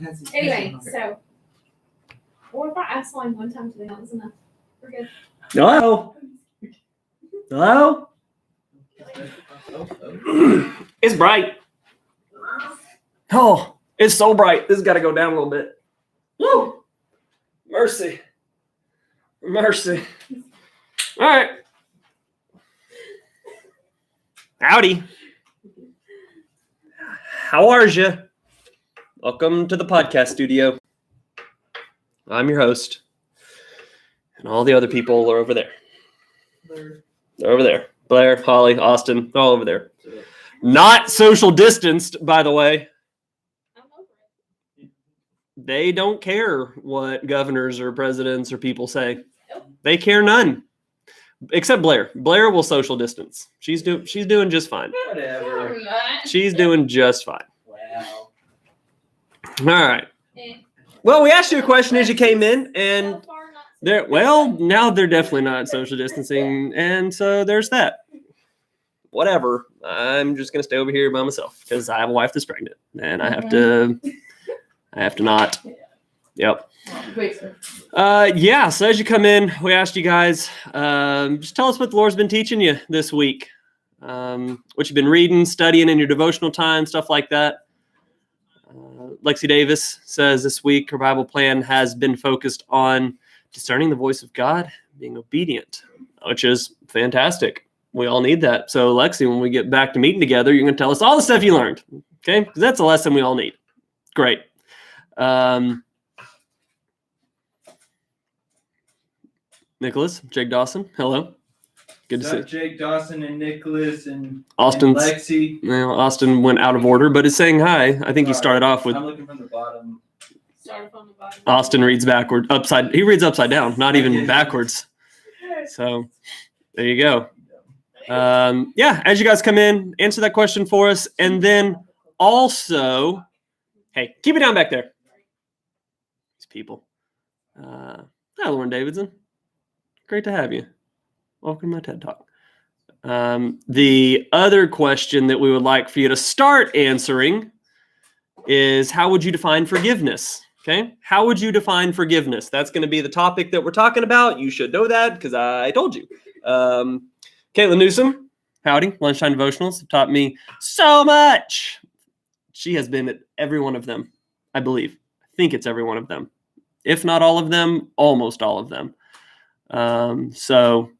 Anyway, so what if I asked line one time today? That was enough. We're good. Hello? Hello? It's bright. Oh, it's so bright. This has got to go down a little bit. Woo! Mercy. Mercy. All right. Howdy. How are you? Welcome to the podcast studio. I'm your host. And all the other people are over there. They're over there. Blair, Holly, Austin, they're all over there. Not social distanced, by the way. I'm over it. They don't care what governors or presidents or people say. Nope. They care none. Except Blair. Blair will social distance. She's doing just fine. Whatever. She's doing just fine. Wow. All right. Well, we asked you a question as you came in, and now they're definitely not social distancing, and so there's that. Whatever. I'm just gonna stay over here by myself because I have a wife that's pregnant, and I have to not. Yep. Yeah. So as you come in, we asked you guys, just tell us what the Lord's been teaching you this week, what you've been reading, studying in your devotional time, stuff like that. Lexi Davis says this week her Bible plan has been focused on discerning the voice of God, being obedient, which is fantastic. We all need that. So Lexi, when we get back to meeting together, you're going to tell us all the stuff you learned. Okay? Because that's a lesson we all need. Great. Nicholas, Jake Dawson, hello. Good to see you. Jake Dawson and Nicholas and Austin's, and Lexi. Well, Austin went out of order, but is saying hi. I think he started off with. I'm looking from the bottom. Start from the bottom. Austin reads backward, upside. He reads upside down, not even backwards. So there you go. Yeah, as you guys come in, answer that question for us, and then also, hey, keep it down back there. These people. Hi, Lauren Davidson. Great to have you. Welcome to my TED Talk. The other question that we would like for you to start answering is, how would you define forgiveness? Okay, how would you define forgiveness? That's going to be the topic that we're talking about. You should know that because I told you. Caitlin Newsom, howdy. Lunchtime Devotionals have taught me so much. She has been at every one of them, I believe. I think it's every one of them. If not all of them, almost all of them. So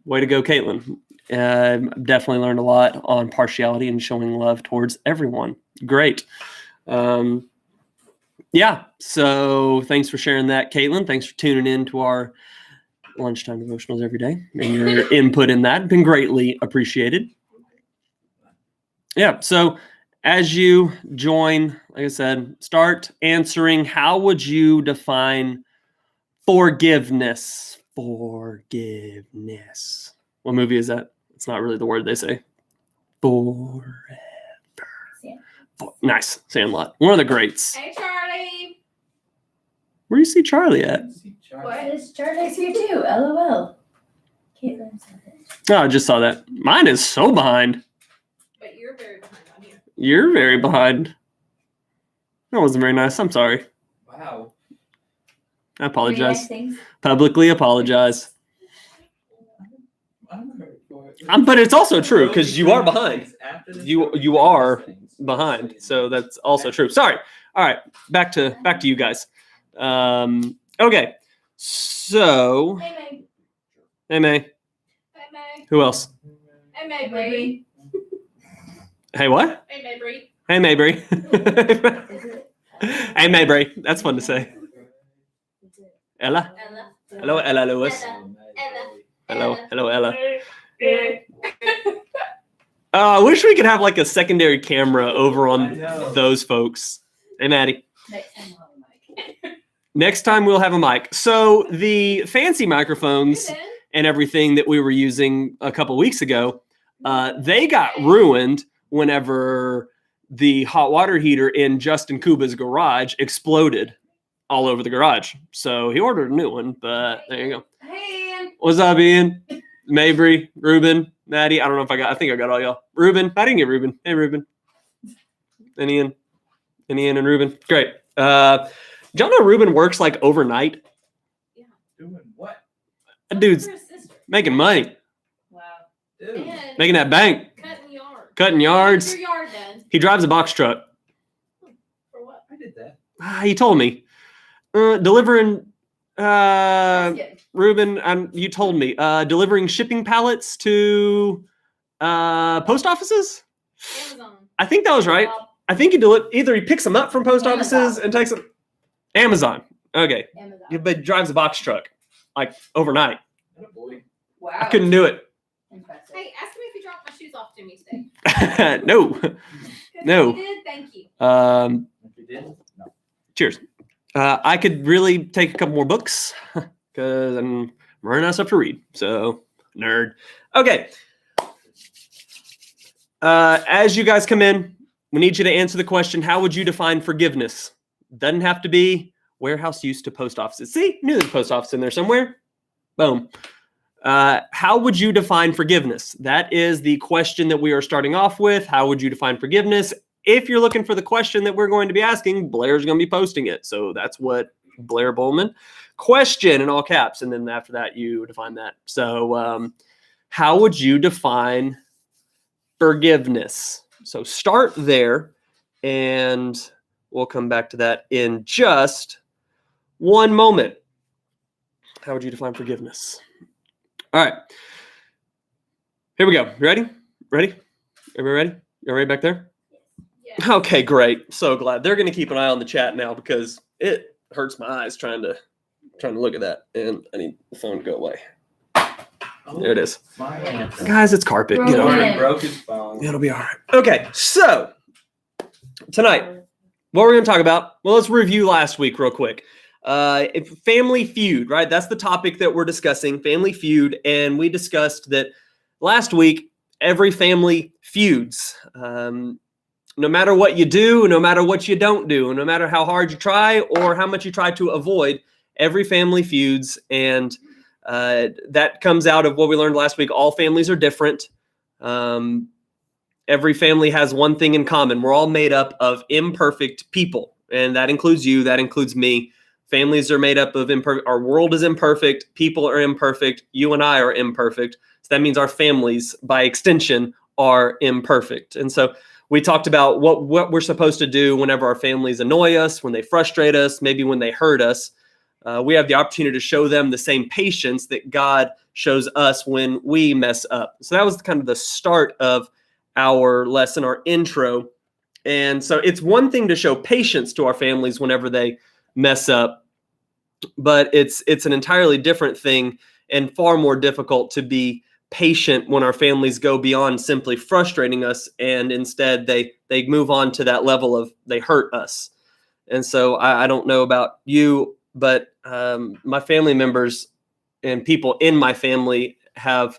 way to go, Caitlin. Definitely learned a lot on partiality and showing love towards everyone. Great. Yeah, so thanks for sharing that, Caitlin. Thanks for tuning in to our Lunchtime Devotionals every day. And your input in that been greatly appreciated. Yeah, so as you join, like I said, start answering, how would you define forgiveness? Forgiveness. What movie is that? It's not really the word they say. Forever. Nice. Sandlot. One of the greats. Hey, Charlie. Where do you see Charlie at? What? Is Charlie's here too? LOL. Caitlin said it. Oh, I just saw that. Mine is so behind. But you're very behind on here. You're very behind. That wasn't very nice. I'm sorry. Wow. I apologize. Really nice things. Publicly apologize. I'm hurt for it. But it's also true because you are behind. After this, You are behind, so that's also true. Sorry. All right, back to you guys. Okay, so Hey, May. hey May, Hey, May. who else? Hey, Mabry. Hey what? Hey, Mabry. Hey Mabry. Is it? Hey Mabry. That's fun to say. Is it? Ella. Ella. Hello Ella Lewis. Ella. Hello Ella. I wish we could have like a secondary camera over I on know. those folks. Hey Maddie. Next time we'll have a mic. Next time we'll have a mic. So the fancy microphones and everything that we were using a couple weeks ago, they got ruined whenever the hot water heater in Justin Kuba's garage exploded all over the garage. So he ordered a new one, but there you go. Hey, Ian. What's up, Ian? Mabry, Ruben, Maddie. I don't know if I think I got all y'all. Ruben. I didn't get Ruben. Hey, Ruben. And Ian. Ian and Ruben. Great. Y'all know Ruben works like overnight? Doing what? That dude's For his sister. making money, Wow. Dude. And making that bank, cutting yards. cutting yards. Get your yard done. He drives a box truck. For what? I did that. He told me. Delivering, That's good. Ruben, you told me, delivering shipping pallets to post offices? Amazon. I think that was right. I think either he picks them up from post offices Amazon. and takes them. Amazon. Okay. Amazon. Yeah, but drives a box truck like overnight. Boy. Wow. I couldn't do it. Impressive. Hey, ask me if you dropped my shoes off to me today. No. 'Cause No. if you did, thank you. If you did, no. Cheers. I could really take a couple more books because I'm running out of stuff to read. So, nerd. Okay. As you guys come in, we need you to answer the question, how would you define forgiveness? Doesn't have to be warehouse use to post offices. See, knew there's a post office in there somewhere. Boom. How would you define forgiveness? That is the question that we are starting off with. How would you define forgiveness? If you're looking for the question that we're going to be asking, Blair's going to be posting it. So that's what Blair Bowman question in all caps. And then after that, you define that. So how would you define forgiveness? So start there and we'll come back to that in just one moment. How would you define forgiveness? All right. Here we go. You ready? Ready? Everybody ready? You ready back there? Yeah. Okay, great. So glad. They're going to keep an eye on the chat now because it hurts my eyes trying to look at that. And I need the phone to go away. There it is. My answer. Guys, it's carpet. Get Broken. over it. Jordan broke his phone. It'll be all right. Okay, so tonight, what we're going to talk about, well, let's review last week real quick. Family Feud, right? That's the topic that we're discussing, Family Feud. And we discussed that last week, every family feuds. No matter what you do, no matter what you don't do, no matter how hard you try or how much you try to avoid, every family feuds. And that comes out of what we learned last week. All families are different. Every family has one thing in common. We're all made up of imperfect people. And that includes you. That includes me. Families are made up of imperfect. Our world is imperfect. People are imperfect. You and I are imperfect. So that means our families, by extension, are imperfect. And so we talked about what we're supposed to do whenever our families annoy us, when they frustrate us, maybe when they hurt us. We have the opportunity to show them the same patience that God shows us when we mess up. So that was kind of the start of our lesson, our intro. And so it's one thing to show patience to our families whenever they mess up, but it's an entirely different thing and far more difficult to be patient when our families go beyond simply frustrating us and instead they move on to that level of they hurt us. And so I don't know about you, but my family members and people in my family have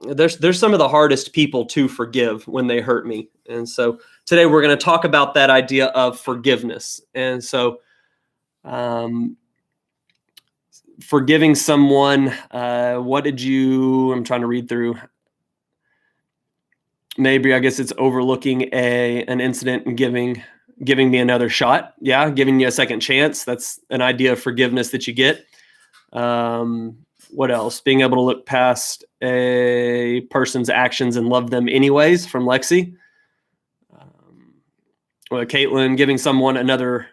there's some of the hardest people to forgive when they hurt me. And so today we're going to talk about that idea of forgiveness. And so forgiving someone, I'm trying to read through. Maybe I guess it's overlooking an incident and giving me another shot. Yeah, giving you a second chance. That's an idea of forgiveness that you get. What else? Being able to look past a person's actions and love them anyways, from Lexi. Caitlin, giving someone another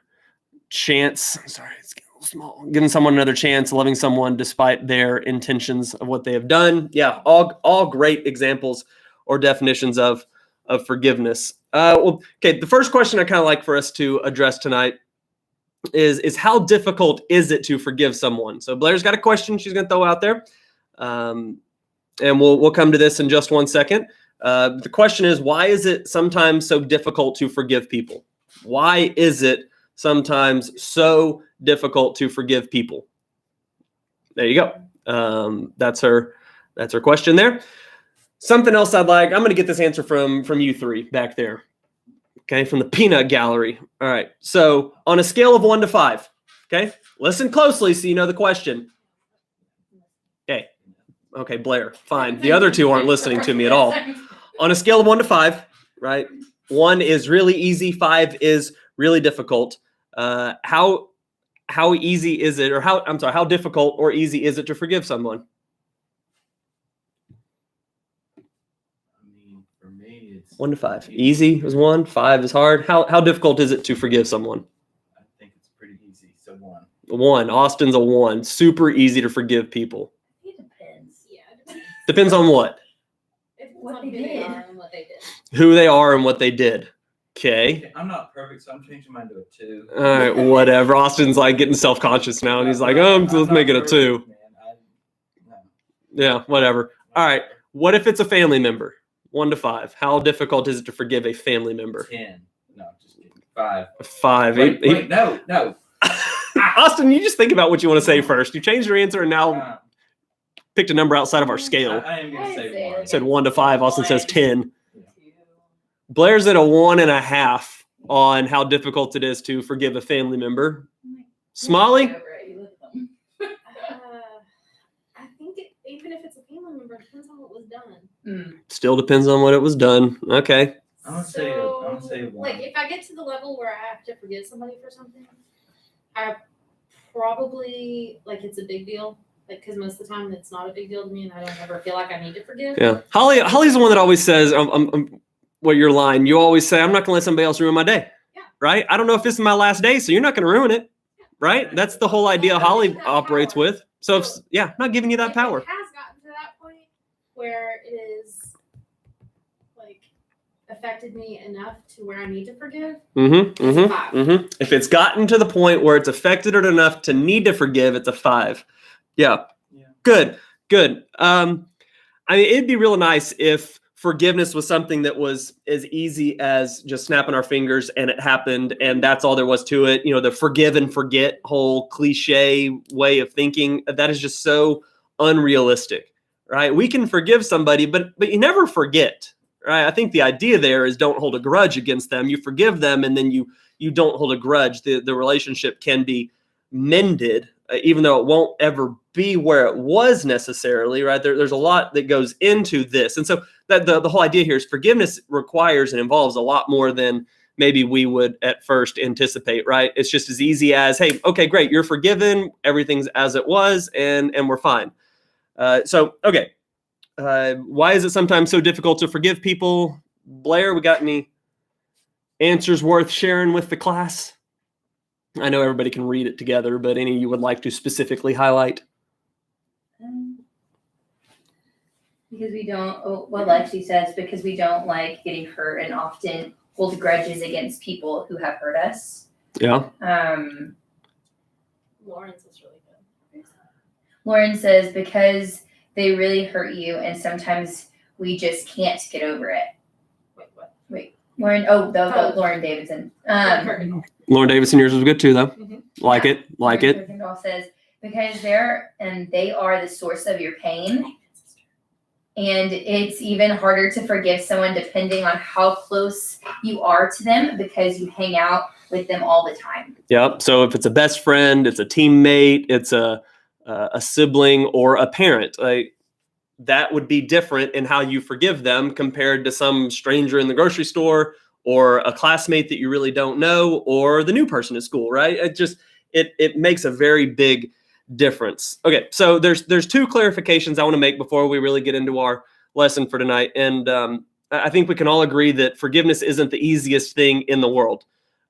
chance. Sorry, it's getting a little small. Giving someone another chance, loving someone despite their intentions of what they have done. Yeah, all great examples or definitions of forgiveness. Okay, the first question I kind of like for us to address tonight is how difficult is it to forgive someone? So Blair's got a question she's going to throw out there, and we'll come to this in just one second. The question is, why is it sometimes so difficult to forgive people? Why is it sometimes so difficult to forgive people? There you go. That's her question there. Something else I'm going to get this answer from you three back there. Okay, from the peanut gallery. All right. So on a scale of 1 to 5, okay, listen closely so you know the question. Okay, Blair, fine. The other two aren't listening to me at all. On a scale of 1 to 5, right? 1 is really easy, 5 is really difficult. How easy is it, or how difficult or easy is it to forgive someone? I mean, for me, it's 1 to 5. Easy is 1, 5 is hard. How difficult is it to forgive someone? I think it's pretty easy. So 1. 1. Austin's a 1. Super easy to forgive people. It depends. Yeah. It depends. Depends on what? It depends What on they who they did. are and what they did. Who they are and what they did. Okay. Okay, I'm not perfect, so I'm changing mine to a 2. All right, whatever. Austin's like getting self-conscious now, and he's like, I'm let's not make it a perfect, 2. man. No. Yeah, whatever. All right. What if it's a family member? 1 to 5. How difficult is it to forgive a family member? 10. No, just kidding. 5. 5. Wait, no. Austin, you just think about what you want to say first. You changed your answer and now Uh, picked a number outside of our scale. I am going to say 1. Said 1 to 5. Austin says 10. Yeah. Blair's at a 1.5 on how difficult it is to forgive a family member. Smalley? I think even if it's a family member, it depends on what was done. Still depends on what it was done. Okay. I'm going to say a 1. Like, if I get to the level where I have to forgive somebody for something, I probably, like, it's a big deal. Like, because most of the time it's not a big deal to me and I don't ever feel like I need to forgive. Yeah. Holly's the one that always says, well, your line, you always say, I'm not going to let somebody else ruin my day. Yeah. Right? I don't know if this is my last day, so you're not going to ruin it. Right? That's the whole idea Holly operates with. So, I'm not giving you that power. It has gotten to that point where it is, like, affected me enough to where I need to forgive. It's a 5. If it's gotten to the point where it's affected it enough to need to forgive, it's a 5. Yeah. Good. I mean, it'd be real nice if forgiveness was something that was as easy as just snapping our fingers and it happened and that's all there was to it. You know, the forgive and forget whole cliche way of thinking, that is just so unrealistic, right? We can forgive somebody, but you never forget, right? I think the idea there is don't hold a grudge against them. You forgive them and then you don't hold a grudge. The relationship can be mended, even though it won't ever be where it was necessarily, right? There's a lot that goes into this. And so that the whole idea here is forgiveness requires and involves a lot more than maybe we would at first anticipate, right? It's just as easy as, hey, okay, great, you're forgiven, everything's as it was, and we're fine. Okay. Why is it sometimes so difficult to forgive people? Blair, we got any answers worth sharing with the class? I know everybody can read it together, but any you would like to specifically highlight? Because we don't, what Lexi says, because we don't like getting hurt and often hold grudges against people who have hurt us. Yeah. Lawrence is really good. Lauren says, because they really hurt you and sometimes we just can't get over it. Wait, what? Lauren, Lauren Davidson. Lauren Davidson, yours was good too, though. Mhm. Like it. Kirkendall says, because they are the source of your pain. And it's even harder to forgive someone depending on how close you are to them because you hang out with them all the time. Yep. So if it's a best friend, it's a teammate, it's a sibling or a parent, that would be different in how you forgive them compared to some stranger in the grocery store or a classmate that you really don't know or the new person at school, right? It makes a very big difference. Okay, so there's 2 clarifications I want to make before we really get into our lesson for tonight. And I think we can all agree that forgiveness isn't the easiest thing in the world.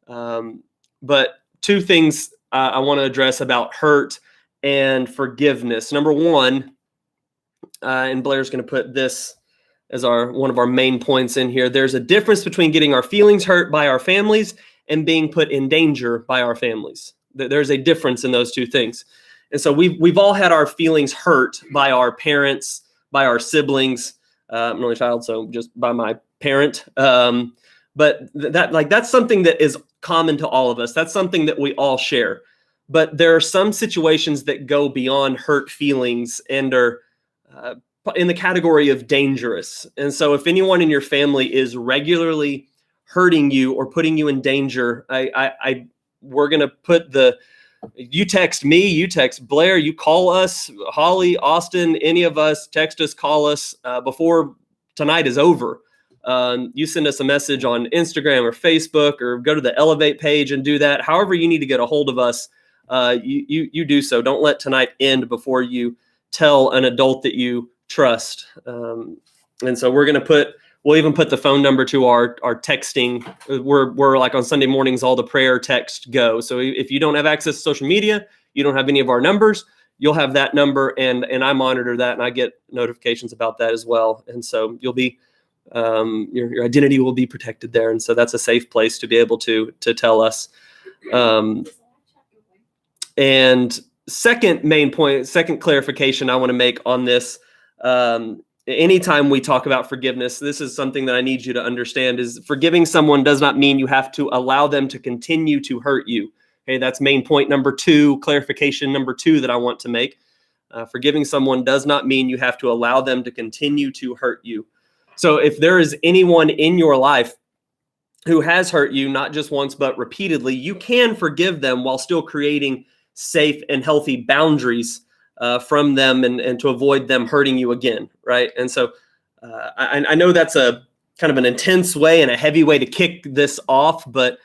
But 2 things I want to address about hurt and forgiveness. Number 1, and Blair's going to put this as one of our main points in here. There's a difference between getting our feelings hurt by our families and being put in danger by our families. There's a difference in those 2 things. And so we've all had our feelings hurt by our parents, by our siblings. I'm an only child, so just by my parent. But that's something that is common to all of us. That's something that we all share. But there are some situations that go beyond hurt feelings and are in the category of dangerous. And so if anyone in your family is regularly hurting you or putting you in danger, we're going to put you text me, you text Blair, you call us, Holly, Austin, any of us, text us, call us before tonight is over. you send us a message on Instagram or Facebook, or go to the Elevate page and do that. However you need to get a hold of us, you do so. Don't let tonight end before you tell an adult that you trust. And so we'll even put the phone number to our texting. We're like on Sunday mornings, all the prayer text go. So if you don't have access to social media, you don't have any of our numbers, you'll have that number, and I monitor that, and I get notifications about that as well. And so you'll be, your identity will be protected there. And so that's a safe place to be able to tell us. And second main point, second clarification I want to make on this, anytime we talk about forgiveness, this is something that I need you to understand, is forgiving someone does not mean you have to allow them to continue to hurt you. Okay, that's main point number 2, clarification number 2 that I want to make. Forgiving someone does not mean you have to allow them to continue to hurt you. So if there is anyone in your life who has hurt you, not just once, but repeatedly, you can forgive them while still creating safe and healthy boundaries from them, and to avoid them hurting you again, right? And so I know that's a kind of an intense way and a heavy way to kick this off, but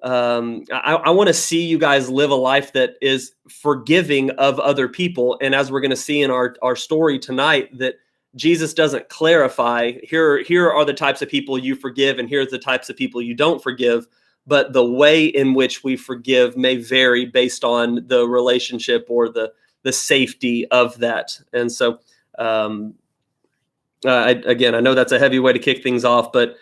I want to see you guys live a life that is forgiving of other people. And as we're going to see in our story tonight, that Jesus doesn't clarify, here are the types of people you forgive, and here's the types of people you don't forgive. But the way in which we forgive may vary based on the relationship or the safety of that. And so, again, I know that's a heavy way to kick things off, but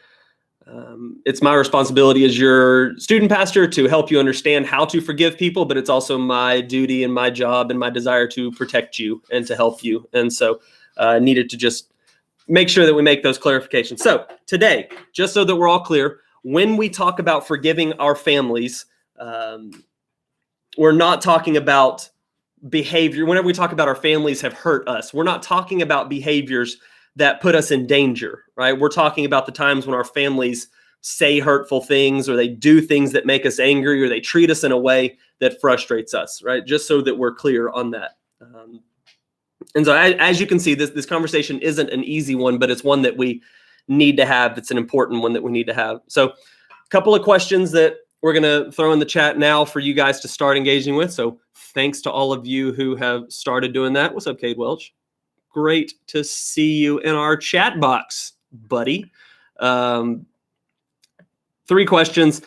it's my responsibility as your student pastor to help you understand how to forgive people, but it's also my duty and my job and my desire to protect you and to help you. And so I needed to just make sure that we make those clarifications. So today, just so that we're all clear, when we talk about forgiving our families, we're not talking about behavior. Whenever we talk about our families have hurt us, we're not talking about behaviors that put us in danger, right? We're talking about the times when our families say hurtful things, or they do things that make us angry, or they treat us in a way that frustrates us, right? Just so that we're clear on that. And so as you can see, this conversation isn't an easy one, but it's one that we need to have. It's an important one that we need to have. So a couple of questions that we're going to throw in the chat now for you guys to start engaging with. So thanks to all of you who have started doing that. What's up, Cade Welch? Great to see you in our chat box, buddy. 3 questions.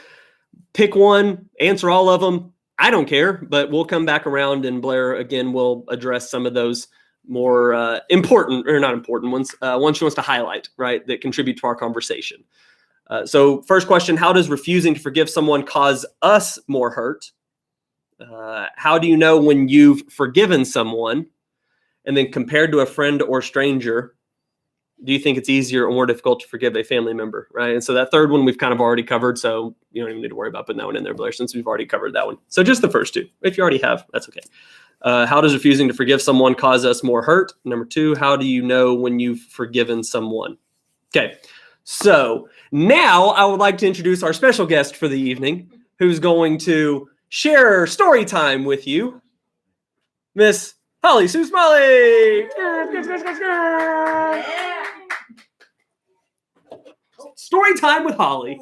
Pick one, answer all of them. I don't care, but we'll come back around, and Blair, again, will address some of those more important, or not important ones, ones she wants to highlight, right, that contribute to our conversation. So first question, how does refusing to forgive someone cause us more hurt? How do you know when you've forgiven someone? And then compared to a friend or stranger, do you think it's easier or more difficult to forgive a family member, right? And so that third one we've kind of already covered, so you don't even need to worry about putting that one in there, Blair, since we've already covered that one. So just the first 2. If you already have, that's okay. How does refusing to forgive someone cause us more hurt? Number 2, how do you know when you've forgiven someone? Okay, so now I would like to introduce our special guest for the evening, who's going to share story time with you, Miss Holly Sue Smalley. Story time with Holly.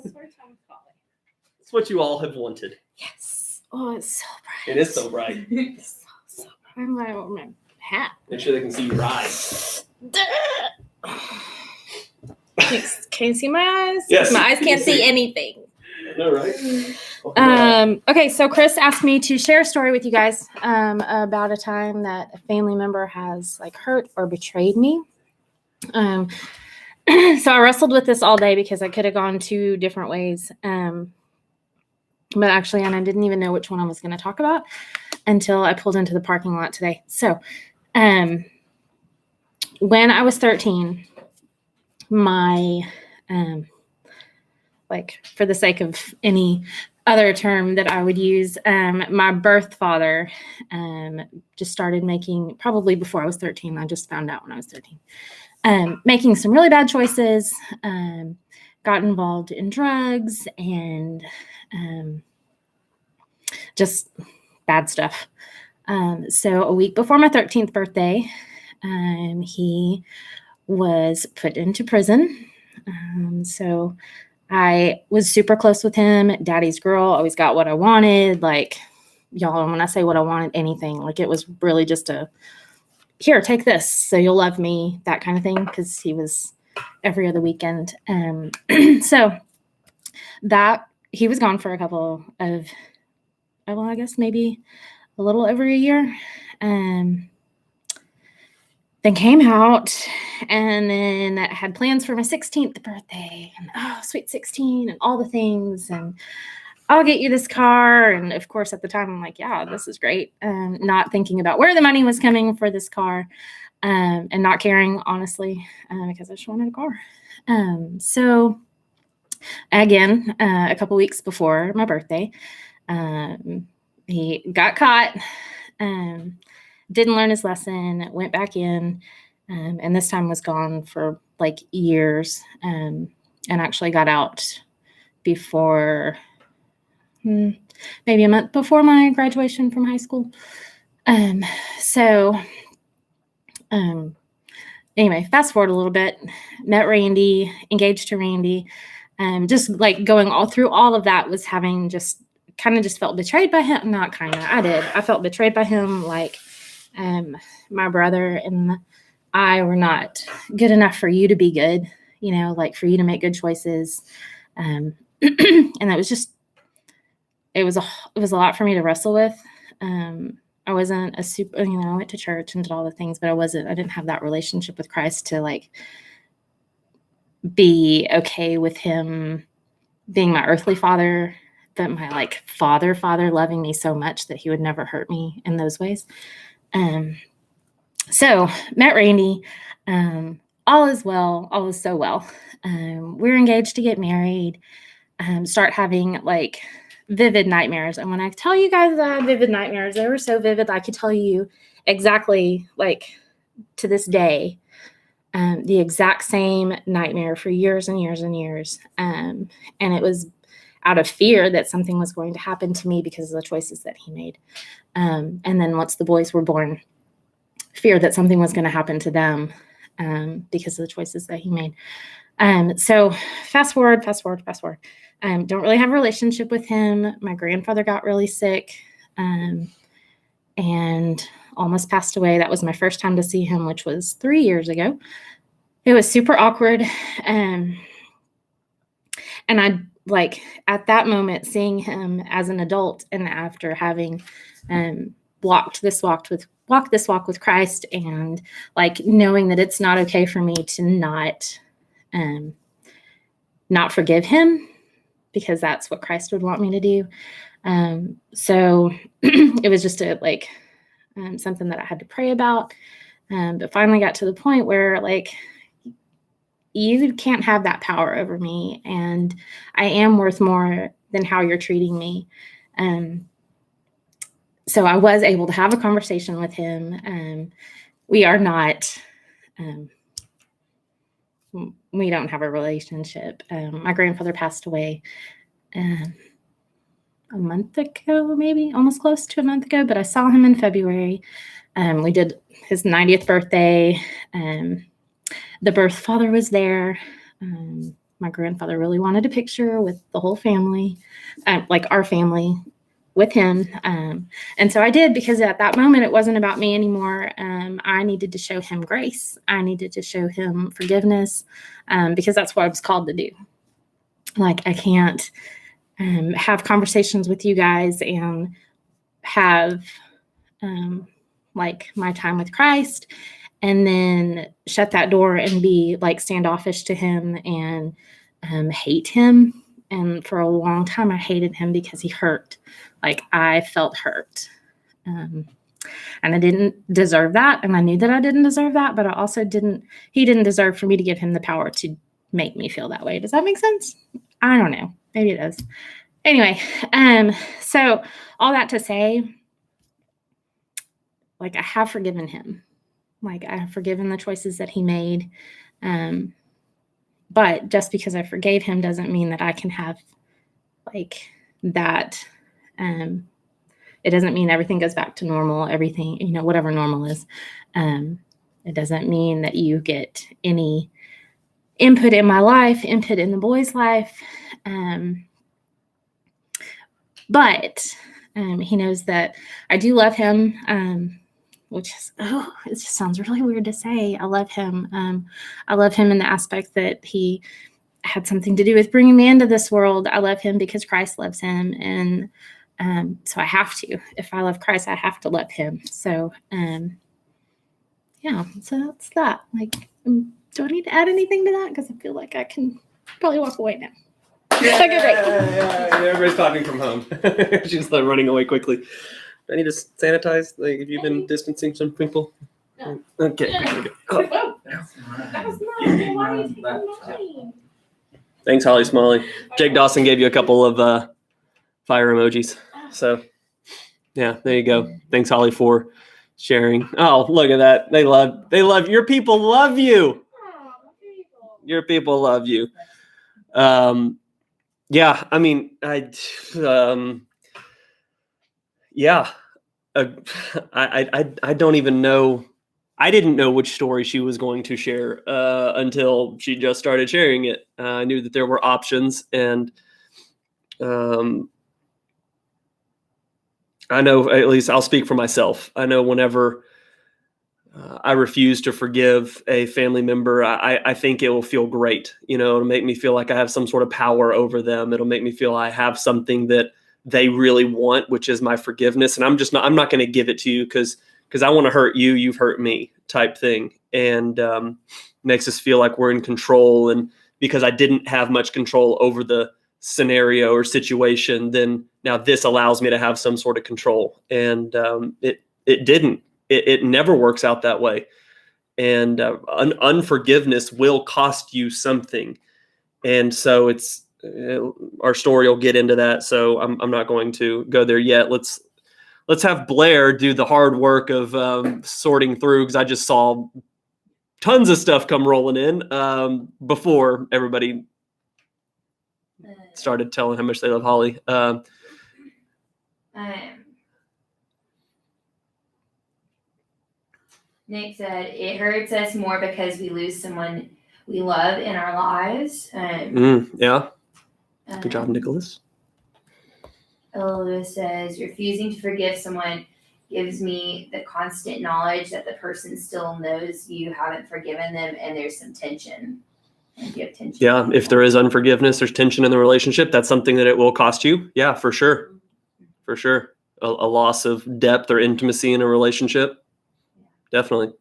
It's what you all have wanted. Yes. Oh, it's so bright. It is so bright. It's so bright. I'm going to wear my hat. Make sure they can see your eyes. Can you see my eyes? Yes. My eyes can't see anything. No, right? Okay, so Chris asked me to share a story with you guys about a time that a family member has hurt or betrayed me. So I wrestled with this all day because I could have gone 2 different ways. But actually, and I didn't even know which one I was going to talk about until I pulled into the parking lot today. So when I was 13, my for the sake of any other term that I would use, my birth father just started making, probably before I was 13, I just found out when I was 13, making some really bad choices, got involved in drugs and just bad stuff. So a week before my 13th birthday, he was put into prison So I was super close with him. Daddy's girl, always got what I wanted. Like, y'all, when I say what I wanted, anything, like it was really just a, here, take this, so you'll love me, that kind of thing, because he was every other weekend. So that, he was gone for a couple of, well, I guess maybe a little over a year. Then came out, and then had plans for my 16th birthday, and oh, sweet 16, and all the things, and I'll get you this car. And of course, at the time, I'm like, yeah, this is great. Not thinking about where the money was coming for this car, and not caring, honestly, because I just wanted a car. So again, a couple weeks before my birthday, he got caught, didn't learn his lesson, went back in, and this time was gone for like years, and actually got out before, maybe a month before my graduation from high school. Anyway, fast forward a little bit, met Randy, engaged to Randy, just like going all through all of that was having just felt betrayed by him. Not kind of, I did. I felt betrayed by him. Like, my brother and I were not good enough for you to be good, like for you to make good choices. And that was just, it was a lot for me to wrestle with. I wasn't a super, I went to church and did all the things, but I didn't have that relationship with Christ to like be okay with him being my earthly father, but my like father loving me so much that he would never hurt me in those ways. So met Randy, all is well, all is so well. We're engaged to get married, start having like vivid nightmares. And when I tell you guys that I had vivid nightmares, they were so vivid. I could tell you exactly, like to this day, the exact same nightmare for years and years and years. And it was out of fear that something was going to happen to me because of the choices that he made. And then once the boys were born, fear that something was going to happen to them, because of the choices that he made. So fast forward. Don't really have a relationship with him. My grandfather got really sick, and almost passed away. That was my first time to see him, which was 3 years ago. It was super awkward. And I, like, at that moment, seeing him as an adult and after having walked this walk with Christ, and like knowing that it's not okay for me to not forgive him, because that's what Christ would want me to do. So it was just something that I had to pray about. But finally got to the point where, like, you can't have that power over me, and I am worth more than how you're treating me. So I was able to have a conversation with him. We are not, we don't have a relationship. My grandfather passed away a month ago, maybe almost close to a month ago, but I saw him in February. We did his 90th birthday. The birth father was there. My grandfather really wanted a picture with the whole family, like our family, with him. And so I did, because at that moment, it wasn't about me anymore. I needed to show him grace. I needed to show him forgiveness, because that's what I was called to do. Like, I can't have conversations with you guys and have like my time with Christ, and then shut that door and be like standoffish to him and hate him. And for a long time, I hated him because he hurt. Like, I felt hurt. And I didn't deserve that. And I knew that I didn't deserve that, but I also he didn't deserve for me to give him the power to make me feel that way. Does that make sense? I don't know. Maybe it does. Anyway, so all that to say, like, I have forgiven him. Like, I have forgiven the choices that he made. But just because I forgave him doesn't mean that I can have like that. It doesn't mean everything goes back to normal, everything, whatever normal is. It doesn't mean that you get any input in my life, input in the boy's life. But he knows that I do love him, which is, it just sounds really weird to say. I love him. I love him in the aspect that he had something to do with bringing me into this world. I love him because Christ loves him. And so I have to. If I love Christ, I have to love him. So, yeah, so that's that. Like, do I need to add anything to that? Because I feel like I can probably walk away now. Okay, great. Everybody's clapping from home. She's like running away quickly. Do I need to sanitize? Like, have you been distancing some people? No. Okay. Whoa. That's That was mine. mine. Why are you taking mine? Thanks, Holly Smalley. Jake Dawson gave you a couple of fire emojis. So, yeah, there you go. Thanks, Holly, for sharing. Oh, look at that. They love your people love you. Your people love you. Yeah, I mean, I don't even know. I didn't know which story she was going to share until she just started sharing it. I knew that there were options, and I know, at least I'll speak for myself. I know whenever I refuse to forgive a family member, I think it will feel great. You know, it'll make me feel like I have some sort of power over them. It'll make me feel I have something that they really want, which is my forgiveness. And I'm not going to give it to you because I want to hurt you. You've hurt me type thing. And makes us feel like we're in control. And because I didn't have much control over the scenario or situation, then now this allows me to have some sort of control. And it didn't. It never works out that way. And unforgiveness will cost you something. And so our story will get into that. So I'm not going to go there yet. Let's have Blair do the hard work of sorting through, because I just saw tons of stuff come rolling in before everybody started telling how much they love Holly. Nick said, it hurts us more because we lose someone we love in our lives. Yeah. Good job, Nicholas. Lewis says, refusing to forgive someone gives me the constant knowledge that the person still knows you haven't forgiven them, and there's some tension. And you have tension. Yeah, if there is unforgiveness, there's tension in the relationship. That's something that it will cost you. Yeah, for sure. For sure. A loss of depth or intimacy in a relationship. Definitely.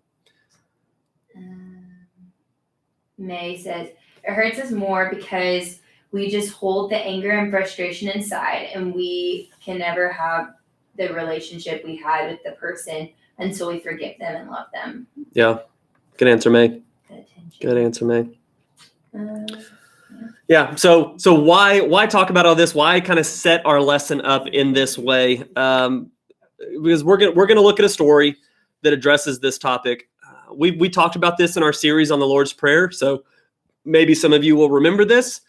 May says, it hurts us more because we just hold the anger and frustration inside, and we can never have the relationship we had with the person until we forgive them and love them. Yeah. Good answer, May. Good answer, May. Yeah. So why talk about all this? Why kind of set our lesson up in this way? Because we're gonna look at a story that addresses this topic. We talked about this in our series on the Lord's Prayer, so maybe some of you will remember this.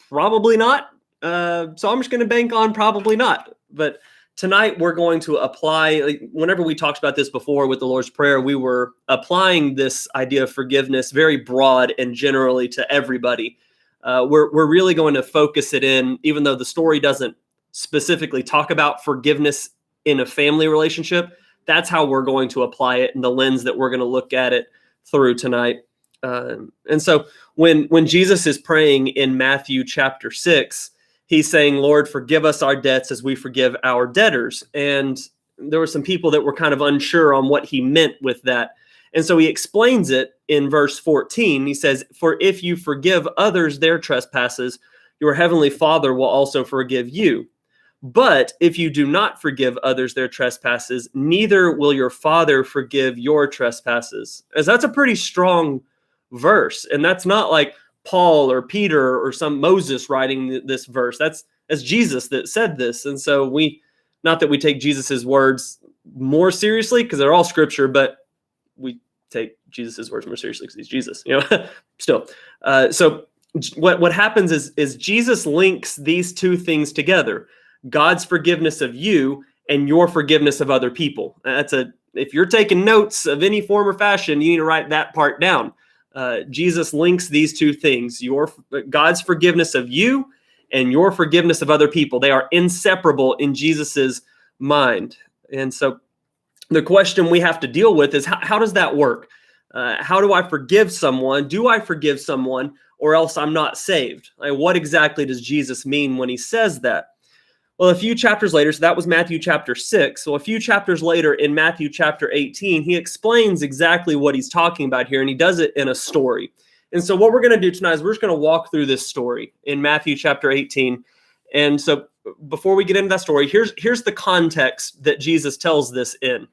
Probably not. So I'm just going to bank on probably not. But tonight we're going to apply, whenever we talked about this before with the Lord's Prayer, we were applying this idea of forgiveness very broad and generally to everybody. We're really going to focus it in, even though the story doesn't specifically talk about forgiveness in a family relationship. That's how we're going to apply it, and the lens that we're going to look at it through tonight. And so when Jesus is praying in Matthew chapter 6, he's saying, Lord, forgive us our debts as we forgive our debtors. And there were some people that were kind of unsure on what he meant with that. And so he explains it in verse 14. He says, for if you forgive others their trespasses, your heavenly Father will also forgive you. But if you do not forgive others their trespasses, neither will your Father forgive your trespasses. As that's a pretty strong verse. And that's not like Paul or Peter or some Moses writing this verse. That's Jesus that said this. And so not that we take Jesus's words more seriously, because they're all scripture, but we take Jesus's words more seriously because he's Jesus, still. So what happens is Jesus links these two things together. God's forgiveness of you and your forgiveness of other people. If you're taking notes of any form or fashion, you need to write that part down. Jesus links these two things, God's forgiveness of you and your forgiveness of other people. They are inseparable in Jesus's mind. And so the question we have to deal with is, how does that work? How do I forgive someone? Do I forgive someone, or else I'm not saved? What exactly does Jesus mean when he says that? Well, a few chapters later, so that was Matthew chapter 6. So a few chapters later in Matthew chapter 18, he explains exactly what he's talking about here, and he does it in a story. And so what we're going to do tonight is we're just going to walk through this story in Matthew chapter 18. And so before we get into that story, here's the context that Jesus tells this in.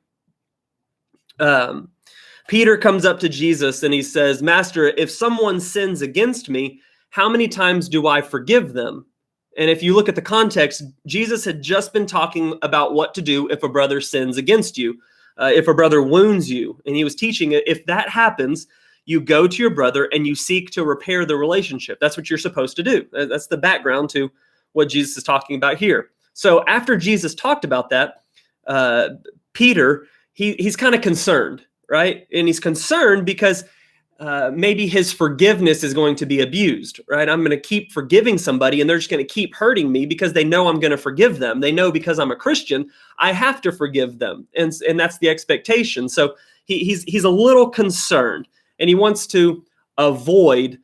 Peter comes up to Jesus and he says, "Master, if someone sins against me, how many times do I forgive them?" And if you look at the context, Jesus had just been talking about what to do if a brother sins against you, if a brother wounds you. And he was teaching it, if that happens, you go to your brother and you seek to repair the relationship. That's what you're supposed to do. That's the background to what Jesus is talking about here. So after Jesus talked about that, Peter, he's kind of concerned, right? And he's concerned because maybe his forgiveness is going to be abused, right? I'm going to keep forgiving somebody and they're just going to keep hurting me because they know I'm going to forgive them. They know because I'm a Christian, I have to forgive them. And that's the expectation. So he's a little concerned and he wants to avoid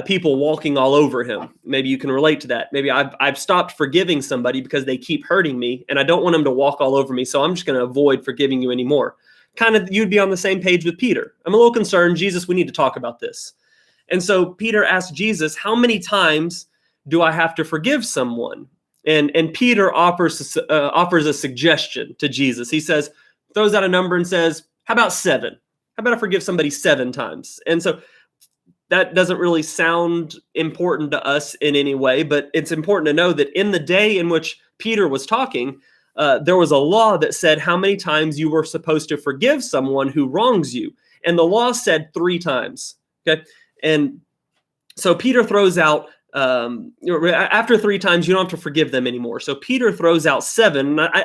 people walking all over him. Maybe you can relate to that. Maybe I've stopped forgiving somebody because they keep hurting me and I don't want them to walk all over me. So I'm just going to avoid forgiving you anymore. Kind of, you'd be on the same page with Peter. I'm a little concerned. Jesus, we need to talk about this. And so Peter asked Jesus, how many times do I have to forgive someone? And Peter offers a suggestion to Jesus. He says, throws out a number and says, how about 7? How about I forgive somebody 7 times? And so that doesn't really sound important to us in any way, but it's important to know that in the day in which Peter was talking, there was a law that said how many times you were supposed to forgive someone who wrongs you. And the law said 3 times. Okay. And so Peter throws out, after 3 times, you don't have to forgive them anymore. So Peter throws out 7. I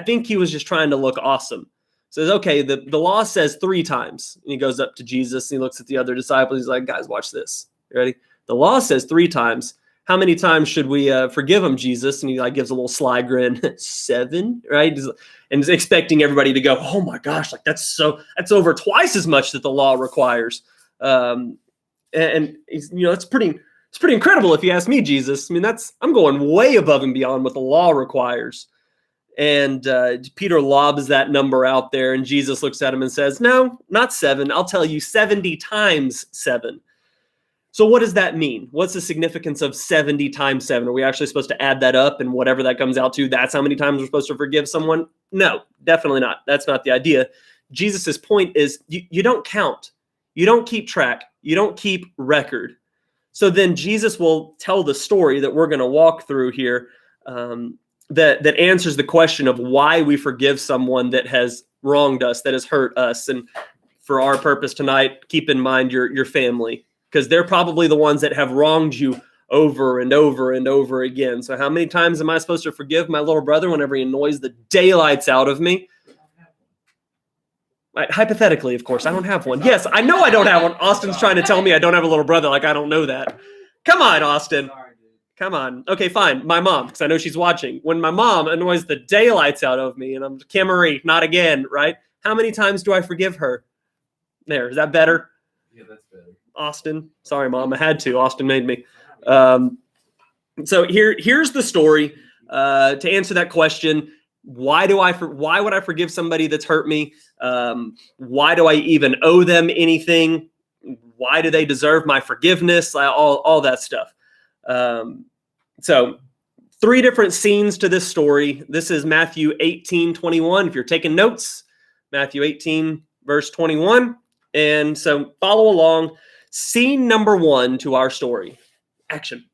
think he was just trying to look awesome. Says, okay, the law says 3 times. And he goes up to Jesus and he looks at the other disciples. He's like, guys, watch this. You ready? The law says 3 times. How many times should we forgive him, Jesus? And he gives a little sly grin. 7, right? And he's expecting everybody to go, oh my gosh, that's over twice as much that the law requires. And it's pretty incredible if you ask me, Jesus. I mean, I'm going way above and beyond what the law requires. And Peter lobs that number out there, and Jesus looks at him and says, no, not 7. I'll tell you 70 times 7. So what does that mean? What's the significance of 70 times 7? Are we actually supposed to add that up and whatever that comes out to, that's how many times we're supposed to forgive someone? No, definitely not. That's not the idea. Jesus's point is you don't count. You don't keep track. You don't keep record. So then Jesus will tell the story that we're going to walk through here that answers the question of why we forgive someone that has wronged us, that has hurt us. And for our purpose tonight, keep in mind your family, because they're probably the ones that have wronged you over and over and over again. So how many times am I supposed to forgive my little brother whenever he annoys the daylights out of me? Hypothetically, of course, I don't have one. Yes, I know I don't have one. Austin's trying to tell me I don't have a little brother. I don't know that. Come on, Austin. Come on. Okay, fine. My mom, because I know she's watching. When my mom annoys the daylights out of me and I'm Kim Marie, not again, right? How many times do I forgive her? There, is that better? Yeah, that's better. Austin. Sorry, Mom. I had to. Austin made me. So here's the story. To answer that question, why would I forgive somebody that's hurt me? Why do I even owe them anything? Why do they deserve my forgiveness? All that stuff. So 3 different scenes to this story. This is Matthew 18:21. If you're taking notes, Matthew 18, verse 21. And so follow along. Scene number 1 to our story. Action.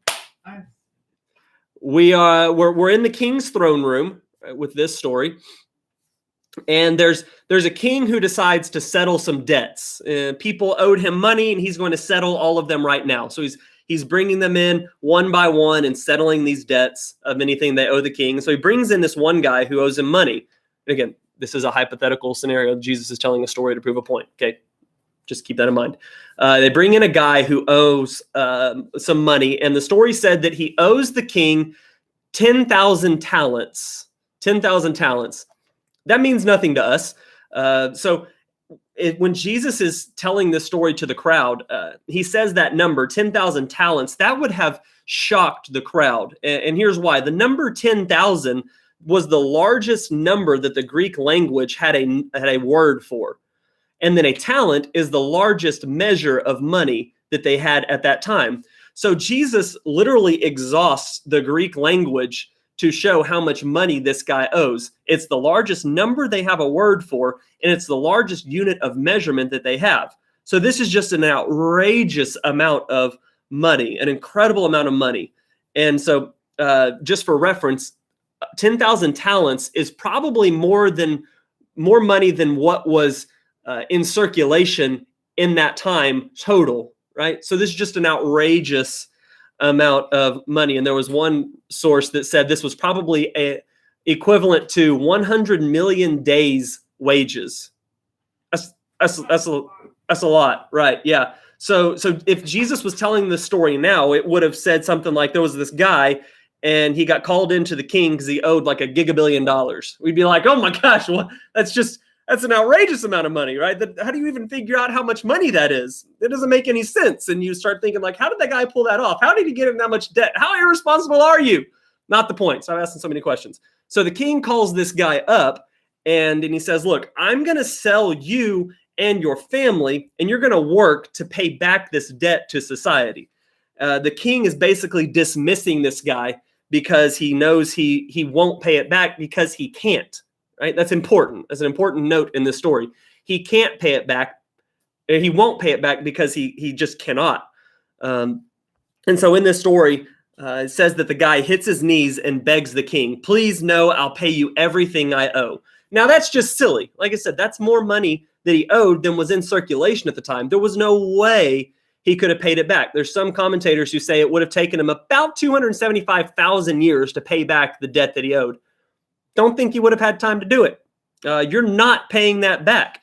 We're in the king's throne room with this story. And there's a king who decides to settle some debts. People owed him money and he's going to settle all of them right now. So he's bringing them in one by one and settling these debts of anything they owe the king. So he brings in this one guy who owes him money. Again, this is a hypothetical scenario. Jesus is telling a story to prove a point. Okay. just keep that in mind. They bring in a guy who owes some money, and the story said that he owes the king 10,000 talents. 10,000 talents. That means nothing to us. When Jesus is telling this story to the crowd, he says that number, 10,000 talents, that would have shocked the crowd. And here's why. The number 10,000 was the largest number that the Greek language had a word for. And then a talent is the largest measure of money that they had at that time. So Jesus literally exhausts the Greek language to show how much money this guy owes. It's the largest number they have a word for, and it's the largest unit of measurement that they have. So this is just an outrageous amount of money, an incredible amount of money. And so just for reference, 10,000 talents is probably more money than what was in circulation in that time total, right? So this is just an outrageous amount of money. And there was one source that said this was probably equivalent to 100 million days wages. That's a lot, right? Yeah. So if Jesus was telling this story now, it would have said something like there was this guy and he got called into the king because he owed like $1 gigabillion. We'd be like, oh my gosh, well, that's an outrageous amount of money, right? How do you even figure out how much money that is? It doesn't make any sense. And you start thinking like, how did that guy pull that off? How did he get in that much debt? How irresponsible are you? Not the point. So I'm asking so many questions. So the king calls this guy up and he says, look, I'm going to sell you and your family, and you're going to work to pay back this debt to society. The king is basically dismissing this guy because he knows he won't pay it back because he can't. Right? That's important. That's an important note in this story. He can't pay it back. He won't pay it back because he just cannot. And so in this story, it says that the guy hits his knees and begs the king, please no, I'll pay you everything I owe. Now that's just silly. Like I said, that's more money that he owed than was in circulation at the time. There was no way he could have paid it back. There's some commentators who say it would have taken him about 275,000 years to pay back the debt that he owed. Don't think he would have had time to do it. You're not paying that back.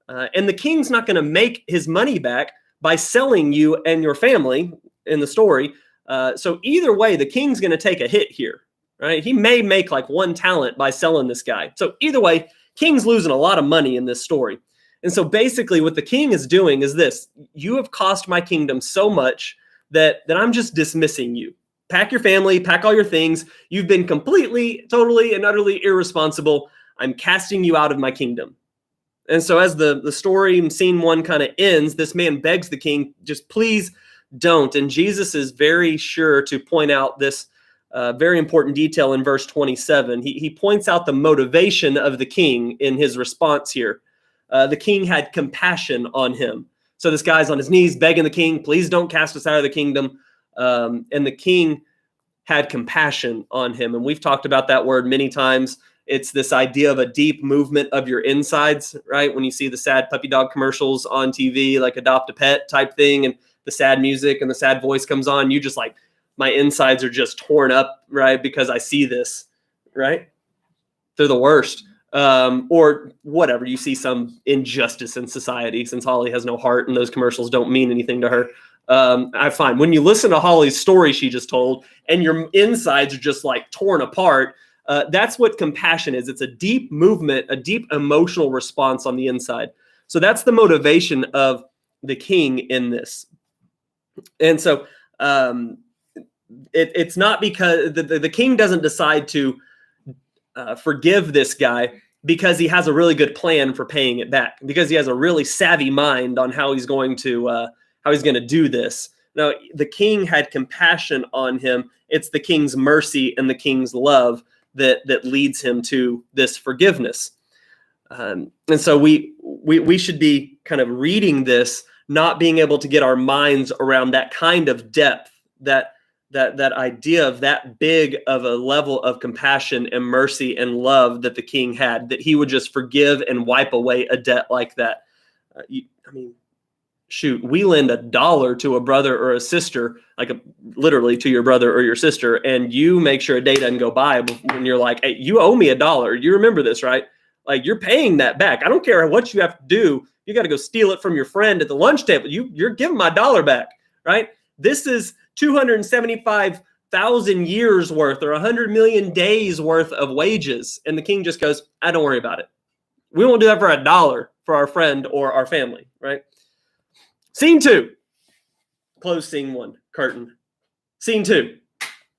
And the king's not going to make his money back by selling you and your family in the story. So either way, the king's going to take a hit here, right? He may make like 1 talent by selling this guy. So either way, king's losing a lot of money in this story. And so basically what the king is doing is this: you have cost my kingdom so much that I'm just dismissing you. Pack your family, pack all your things. You've been completely, totally, and utterly irresponsible. I'm casting you out of my kingdom. And so as the story in scene 1 kind of ends, this man begs the king, just please don't. And Jesus is very sure to point out this very important detail in verse 27. He points out the motivation of the king in his response here. The king had compassion on him. So this guy's on his knees begging the king, please don't cast us out of the kingdom. And the king had compassion on him. And we've talked about that word many times. It's this idea of a deep movement of your insides, right? When you see the sad puppy dog commercials on TV, like Adopt a Pet type thing, and the sad music and the sad voice comes on, you just like, my insides are just torn up, right? Because I see this, right? They're the worst. Or whatever, you see some injustice in society, since Holly has no heart and those commercials don't mean anything to her. I find when you listen to Holly's story she just told and your insides are just like torn apart, that's what compassion is. It's a deep movement, a deep emotional response on the inside. So that's the motivation of the king in this. And so it's not because the king doesn't decide to forgive this guy because he has a really good plan for paying it back, because he has a really savvy mind on how he's going to do this. Now, the king had compassion on him. It's the king's mercy and the king's love that leads him to this forgiveness. And so we should be kind of reading this, not being able to get our minds around that kind of depth, that idea of that big of a level of compassion and mercy and love that the king had, that he would just forgive and wipe away a debt like that. Shoot, we lend $1 to a brother or a sister, literally to your brother or your sister, and you make sure a day doesn't go by when you're like, hey, you owe me $1. You remember this, right? Like, you're paying that back. I don't care what you have to do You got to go steal it from your friend at the lunch table. You're giving my dollar back, right? This is 275,000 years worth or 100 million days worth of wages. And the king just goes, I don't worry about it. We won't do that for $1 for our friend or our family, right? Scene 2. Close scene 1. Curtain. Scene 2.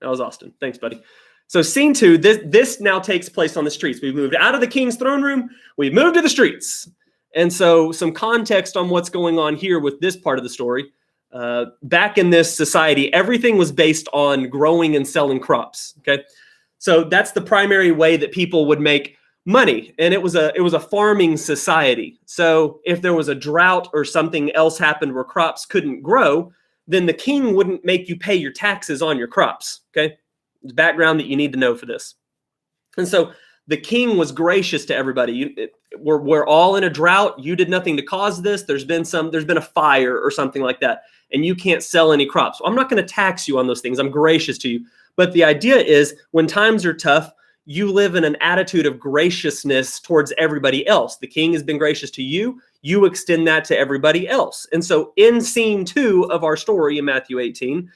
That was Austin. Thanks, buddy. So scene 2, this now takes place on the streets. We've moved out of the king's throne room. We've moved to the streets. And so some context on what's going on here with this part of the story. Back in this society, everything was based on growing and selling crops. Okay. So that's the primary way that people would make money. And it was a farming society. So if there was a drought or something else happened where crops couldn't grow, then the king wouldn't make you pay your taxes on your crops. Okay. There's background that you need to know for this. And so the king was gracious to everybody. We're all in a drought. You did nothing to cause this. There's been a fire or something like that, and you can't sell any crops. So I'm not going to tax you on those things. I'm gracious to you. But the idea is when times are tough, you live in an attitude of graciousness towards everybody else. The king has been gracious to you. You extend that to everybody else. And so in scene 2 of our story in Matthew 18,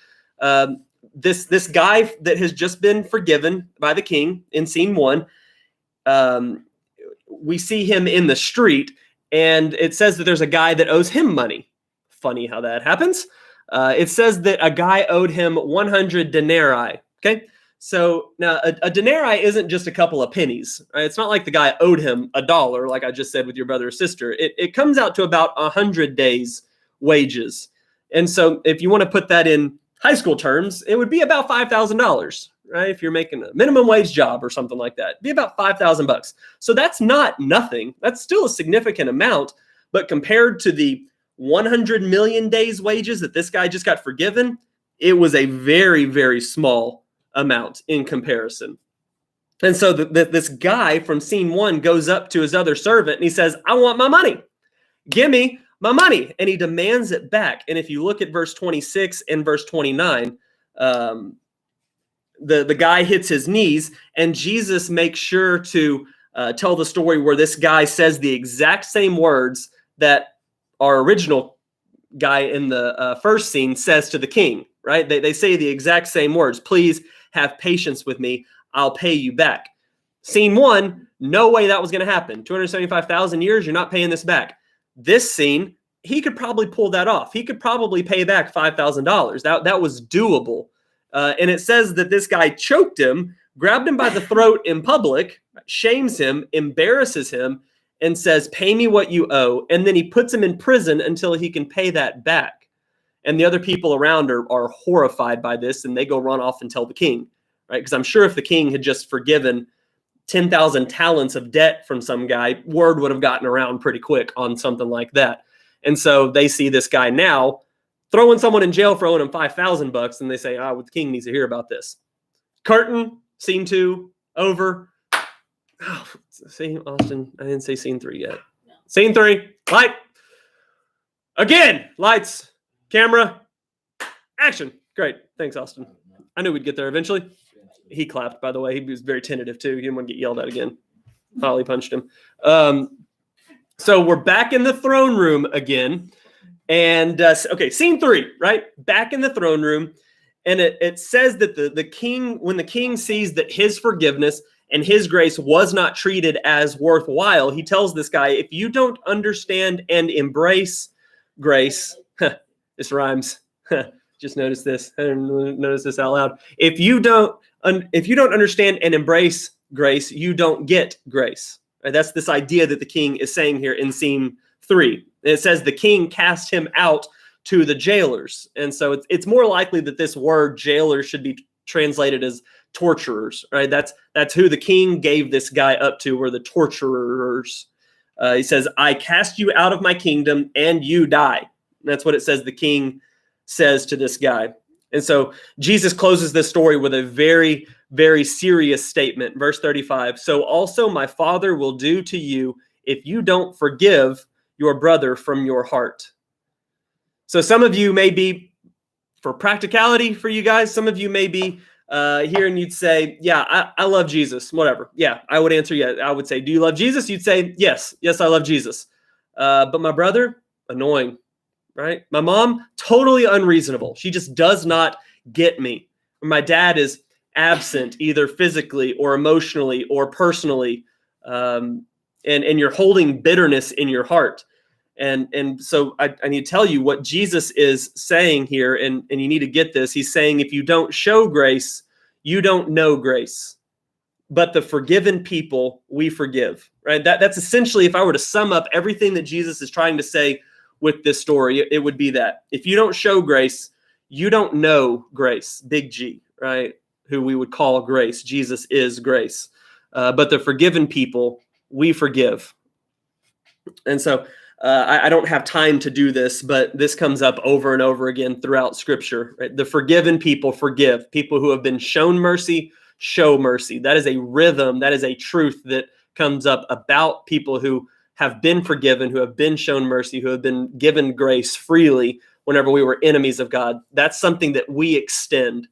this guy that has just been forgiven by the king in scene 1, we see him in the street, and it says that there's a guy that owes him money. Funny how that happens. It says that a guy owed him 100 denarii. Okay. So now a denarii isn't just a couple of pennies, right? It's not like the guy owed him $1, like I just said with your brother or sister. It comes out to about 100 days wages. And so if you want to put that in high school terms, it would be about $5,000, right? If you're making a minimum wage job or something like that, it'd be about $5,000. So that's not nothing. That's still a significant amount, but compared to the 100 million days wages that this guy just got forgiven, it was a very, very small amount in comparison. And so this guy from scene 1 goes up to his other servant and he says, I want my money. Give me my money. And he demands it back. And if you look at verse 26 and verse 29, the guy hits his knees, and Jesus makes sure to tell the story where this guy says the exact same words that our original guy in the first scene says to the king, right? They say the exact same words. Please have patience with me. I'll pay you back. Scene 1, no way that was going to happen. 275,000 years, you're not paying this back. This scene, he could probably pull that off. He could probably pay back $5,000. That was doable. And it says that this guy choked him, grabbed him by the throat in public, shames him, embarrasses him, and says, pay me what you owe. And then he puts him in prison until he can pay that back. And the other people around are horrified by this, and they go run off and tell the king, right? Because I'm sure if the king had just forgiven 10,000 talents of debt from some guy, word would have gotten around pretty quick on something like that. And so they see this guy now throwing someone in jail for owing him $5,000, and they say, well, the king needs to hear about this. Curtain, scene 2, over. Oh, see, Austin, I didn't say scene 3 yet. No. Scene 3, light. Again, lights, camera, action. Great. Thanks, Austin. I knew we'd get there eventually. He clapped, by the way. He was very tentative, too. He didn't want to get yelled at again. Holly punched him. So we're back in the throne room again. And, okay, scene 3, right? Back in the throne room. And it says that the king, when the king sees that his forgiveness and his grace was not treated as worthwhile, he tells this guy, if you don't understand and embrace grace, this rhymes. Just notice this. I didn't notice this out loud. If you don't understand and embrace grace, you don't get grace. Right? That's this idea that the king is saying here in scene 3. And it says the king cast him out to the jailers. And so it's more likely that this word jailer should be translated as torturers, right? That's who the king gave this guy up to, were the torturers. He says, I cast you out of my kingdom and you die. And that's what it says the king says to this guy. And so Jesus closes this story with a very, very serious statement. Verse 35, so also my Father will do to you if you don't forgive your brother from your heart. So some of you may be, for practicality for you guys, some of you may be here and you'd say, yeah, I love Jesus, whatever. Yeah, I would answer, yeah. I would say, do you love Jesus? You'd say, yes, I love Jesus. But my brother, annoying, right? My mom, totally unreasonable. She just does not get me. My dad is absent either physically or emotionally or personally. And you're holding bitterness in your heart. And so I need to tell you what Jesus is saying here, and you need to get this. He's saying, if you don't show grace, you don't know grace. But the forgiven people, we forgive, right? That's essentially, if I were to sum up everything that Jesus is trying to say with this story, it would be that if you don't show grace, you don't know grace, big G, right? Who we would call grace. Jesus is grace. But the forgiven people, we forgive. And so I don't have time to do this, but this comes up over and over again throughout Scripture, right? The forgiven people forgive. People who have been shown mercy, show mercy. That is a rhythm. That is a truth that comes up about people who have been forgiven, who have been shown mercy, who have been given grace freely whenever we were enemies of God. That's something that we extend.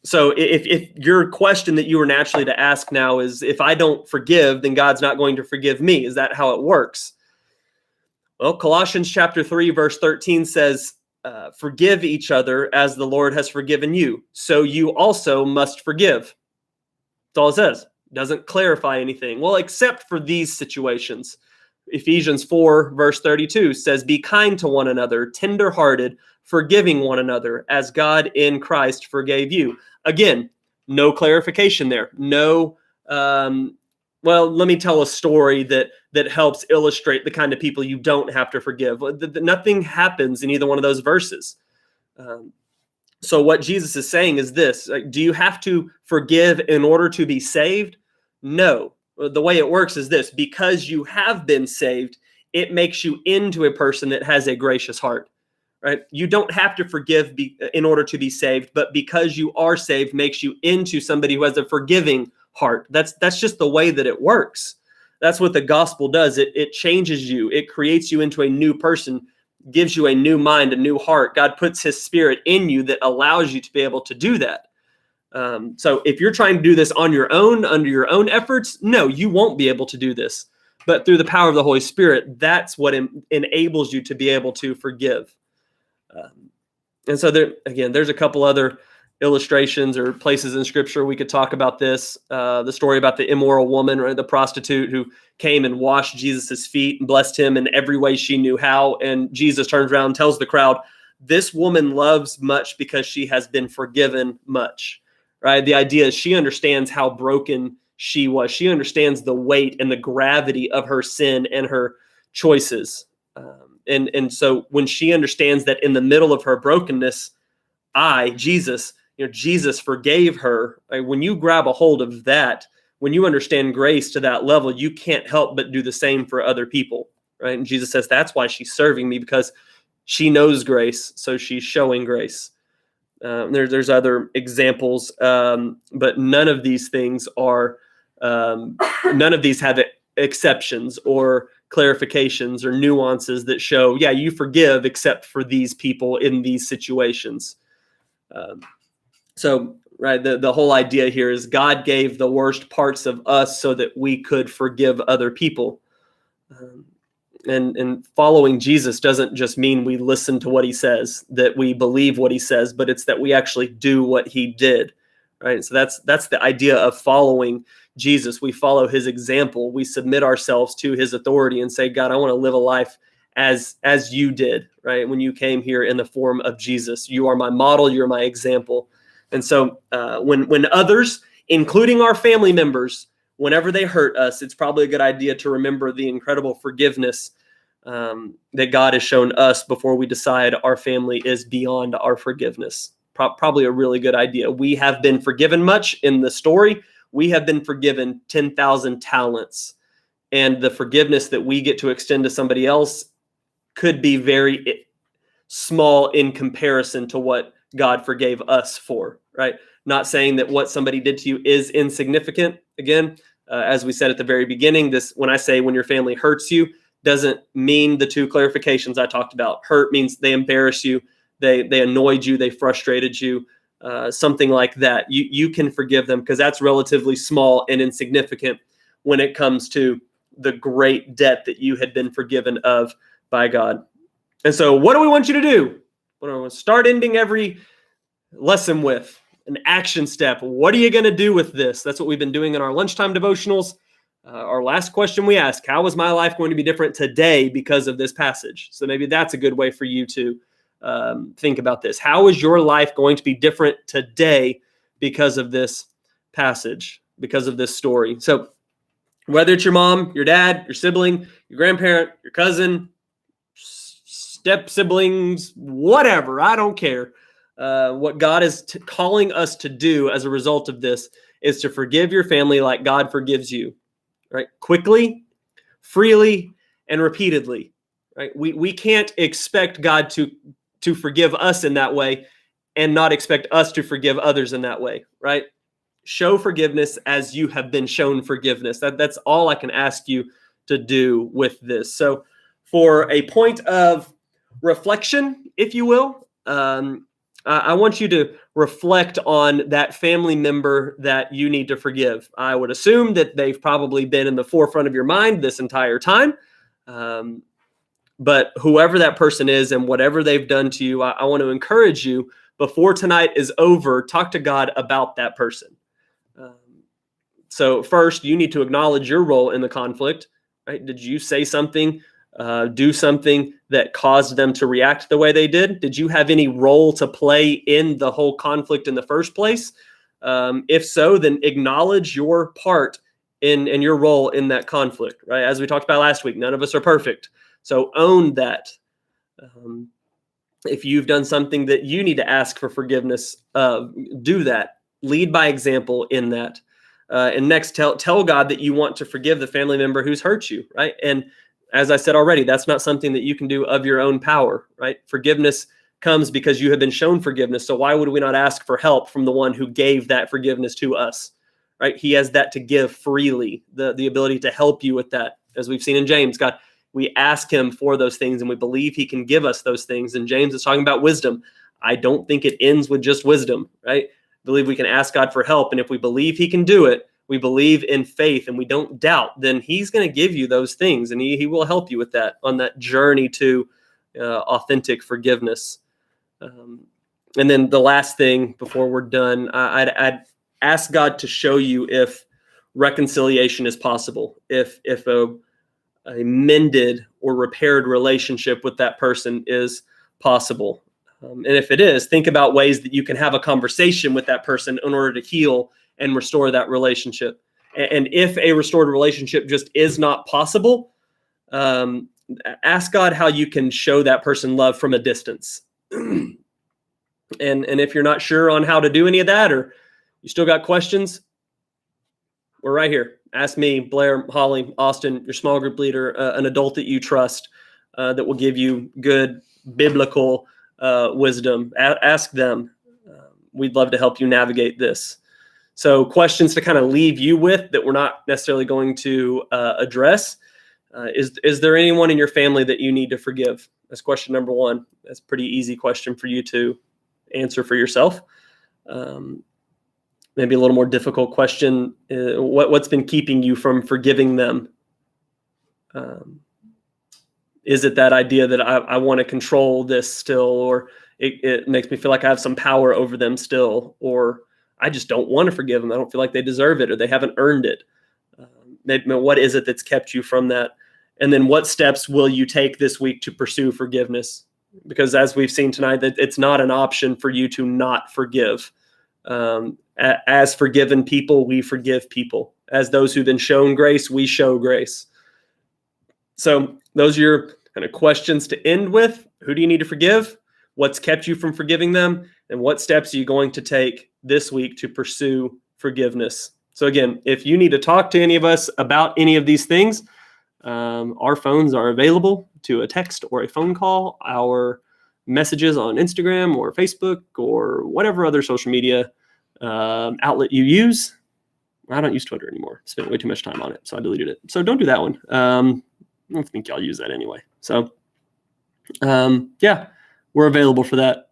So if your question that you were naturally to ask now is, if I don't forgive, then God's not going to forgive me. Is that how it works? Well, Colossians chapter 3, verse 13 says, forgive each other as the Lord has forgiven you. So you also must forgive. That's all it says. It doesn't clarify anything. Well, except for these situations. Ephesians 4, verse 32 says, be kind to one another, tenderhearted, forgiving one another as God in Christ forgave you. Again, no clarification there. No, well, let me tell a story that helps illustrate the kind of people you don't have to forgive. Nothing happens in either one of those verses. So what Jesus is saying is this: do you have to forgive in order to be saved? No. The way it works is this: because you have been saved, it makes you into a person that has a gracious heart. Right? You don't have to forgive in order to be saved, but because you are saved makes you into somebody who has a forgiving heart. That's just the way that it works. That's what the gospel does. It changes you. It creates you into a new person, gives you a new mind, a new heart. God puts his spirit in you that allows you to be able to do that. So if you're trying to do this on your own, under your own efforts, no, you won't be able to do this. But through the power of the Holy Spirit, that's what enables you to be able to forgive. And so there's a couple other illustrations or places in Scripture we could talk about this. The story about the immoral woman, right, the prostitute who came and washed Jesus's feet and blessed him in every way she knew how. And Jesus turns around and tells the crowd, this woman loves much because she has been forgiven much. Right? The idea is she understands how broken she was. She understands the weight and the gravity of her sin and her choices. And so when she understands that in the middle of her brokenness, Jesus forgave her. Right? When you grab a hold of that, when you understand grace to that level, you can't help but do the same for other people. Right? And Jesus says, that's why she's serving me, because she knows grace. So she's showing grace. There's other examples, but none of these things are, none of these have exceptions or clarifications or nuances that show, yeah, you forgive except for these people in these situations. So, right, the whole idea here is God gave the worst parts of us so that we could forgive other people. And following Jesus doesn't just mean we listen to what he says, that we believe what he says, but it's that we actually do what he did, right? So that's the idea of following Jesus. We follow his example. We submit ourselves to his authority and say, God, I want to live a life as you did, right? When you came here in the form of Jesus, you are my model, you're my example. And so when others, including our family members, whenever they hurt us, it's probably a good idea to remember the incredible forgiveness that God has shown us before we decide our family is beyond our forgiveness. Probably a really good idea. We have been forgiven much in the story. We have been forgiven 10,000 talents. And the forgiveness that we get to extend to somebody else could be very small in comparison to what God forgave us for, right? Not saying that what somebody did to you is insignificant. Again, as we said at the very beginning, when I say when your family hurts you, doesn't mean the two clarifications I talked about. Hurt means they embarrass you, they annoyed you, they frustrated you, something like that. You can forgive them because that's relatively small and insignificant when it comes to the great debt that you had been forgiven of by God. And so what do we want you to do? What do I want to start ending every lesson with? An action step. What are you going to do with this? That's what we've been doing in our lunchtime devotionals. Our last question we ask, how is my life going to be different today because of this passage? So maybe that's a good way for you to think about this. How is your life going to be different today because of this passage, because of this story? So whether it's your mom, your dad, your sibling, your grandparent, your cousin, step siblings, whatever, I don't care. What God is calling us to do as a result of this is to forgive your family like God forgives you, right? Quickly, freely, and repeatedly, right? We can't expect God to forgive us in that way and not expect us to forgive others in that way, right? Show forgiveness as you have been shown forgiveness. That's all I can ask you to do with this. So for a point of reflection, if you will, I want you to reflect on that family member that you need to forgive. I would assume that they've probably been in the forefront of your mind this entire time. But whoever that person is and whatever they've done to you, I want to encourage you, before tonight is over, talk to God about that person. So first, you need to acknowledge your role in the conflict. Right? Did you say something, do something that caused them to react the way they did? Did you have any role to play in the whole conflict in the first place? If so, then acknowledge your part in your role in that conflict. Right? As we talked about last week, none of us are perfect. So own that. If you've done something that you need to ask for forgiveness, do that. Lead by example in that. And next, tell God that you want to forgive the family member who's hurt you, right? And as I said already, that's not something that you can do of your own power, right? Forgiveness comes because you have been shown forgiveness. So why would we not ask for help from the one who gave that forgiveness to us, right? He has that to give freely, the ability to help you with that. As we've seen in James, God, we ask him for those things and we believe he can give us those things. And James is talking about wisdom. I don't think it ends with just wisdom, right? I believe we can ask God for help. And if we believe he can do it, we believe in faith and we don't doubt, then he's going to give you those things and he will help you with that on that journey to authentic forgiveness. And then the last thing before we're done, I'd ask God to show you if reconciliation is possible, if a mended or repaired relationship with that person is possible. And if it is, think about ways that you can have a conversation with that person in order to heal and restore that relationship. And if a restored relationship just is not possible, ask God how you can show that person love from a distance. And if you're not sure on how to do any of that, or you still got questions, we're right here. Ask me, Blair, Holly, Austin, your small group leader, an adult that you trust that will give you good biblical wisdom. Ask them. We'd love to help you navigate this. So questions to kind of leave you with that we're not necessarily going to address. Is there anyone in your family that you need to forgive? That's question number one. That's a pretty easy question for you to answer for yourself. Maybe a little more difficult question. What's been keeping you from forgiving them? Is it that idea that I want to control this still, or it makes me feel like I have some power over them still, or I just don't want to forgive them. I don't feel like they deserve it or they haven't earned it. Maybe what is it that's kept you from that? And then what steps will you take this week to pursue forgiveness? Because as we've seen tonight, that it's not an option for you to not forgive. As forgiven people, we forgive people. As those who've been shown grace, we show grace. So those are your kind of questions to end with. Who do you need to forgive? What's kept you from forgiving them? And what steps are you going to take this week to pursue forgiveness? So again, if you need to talk to any of us about any of these things, our phones are available to a text or a phone call. Our messages on Instagram or Facebook or whatever other social media outlet you use. I don't use Twitter anymore. Spent way too much time on it, so I deleted it. So don't do that one. I don't think y'all use that anyway. So yeah, we're available for that.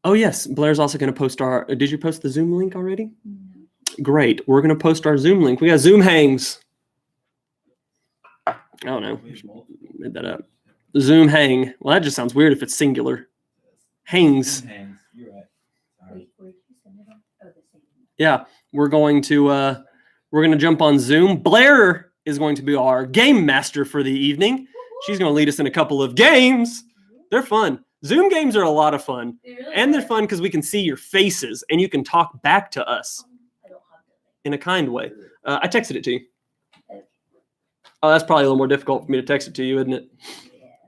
Oh yes, Blair's also going to post did you post the Zoom link already? Great. We're going to post our Zoom link. We got Zoom Hangs. I don't know. Made that up. Zoom Hang. Well, that just sounds weird if it's singular. Hangs. You're right. Sorry. Where did you send it on? Oh, the same. Yeah, we're going to jump on Zoom. Blair is going to be our game master for the evening. She's going to lead us in a couple of games. They're fun. Zoom games are a lot of fun. And they're fun because we can see your faces and you can talk back to us I don't have them. in a kind way. I texted it to you. Oh, that's probably a little more difficult for me to text it to you, isn't it?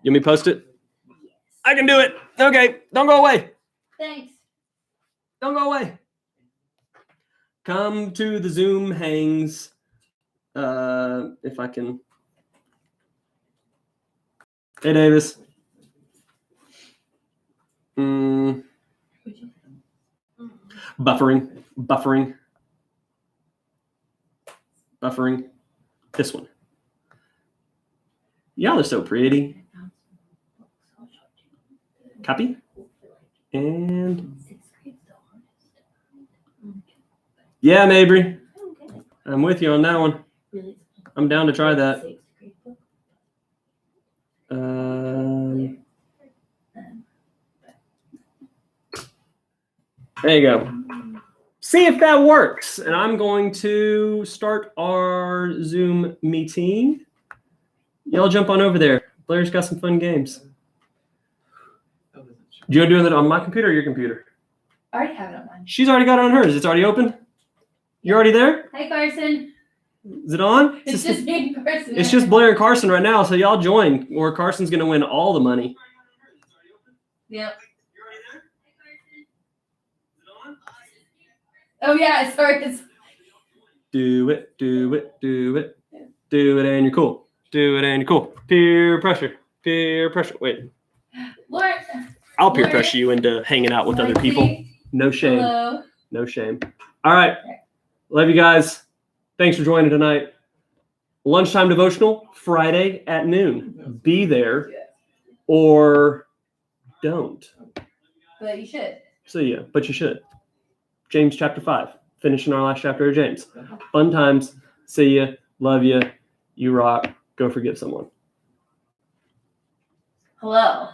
You want me to post it? I can do it. Okay, don't go away. Thanks. Don't go away. Come to the Zoom Hangs. If I can. Hey, Davis. Buffering. This one. Y'all are so pretty. Copy. And yeah, Mabry. I'm with you on that one. I'm down to try that. There you go. See if that works. And I'm going to start our Zoom meeting. Y'all jump on over there. Blair's got some fun games. Do you want to do it on my computer or your computer? I already have it on mine. She's already got it on hers. It's already open? You're already there? Hi, Carson. Is it on? It's just me and Carson. It's just Blair and Carson right now, so y'all join, or Carson's going to win all the money. Yep. Oh yeah, sorry. Do it, and you're cool. Do it, and you're cool. Peer pressure. Wait, Lauren. I'll peer Lauren. pressure you into hanging out with other people. No shame. Hello. No shame. All right. Love you guys. Thanks for joining tonight. Lunchtime devotional, Friday at noon. Be there or don't. But you should. So yeah, but you should. James chapter 5. Finishing our last chapter of James. Fun times. See ya. Love ya. You rock. Go forgive someone. Hello.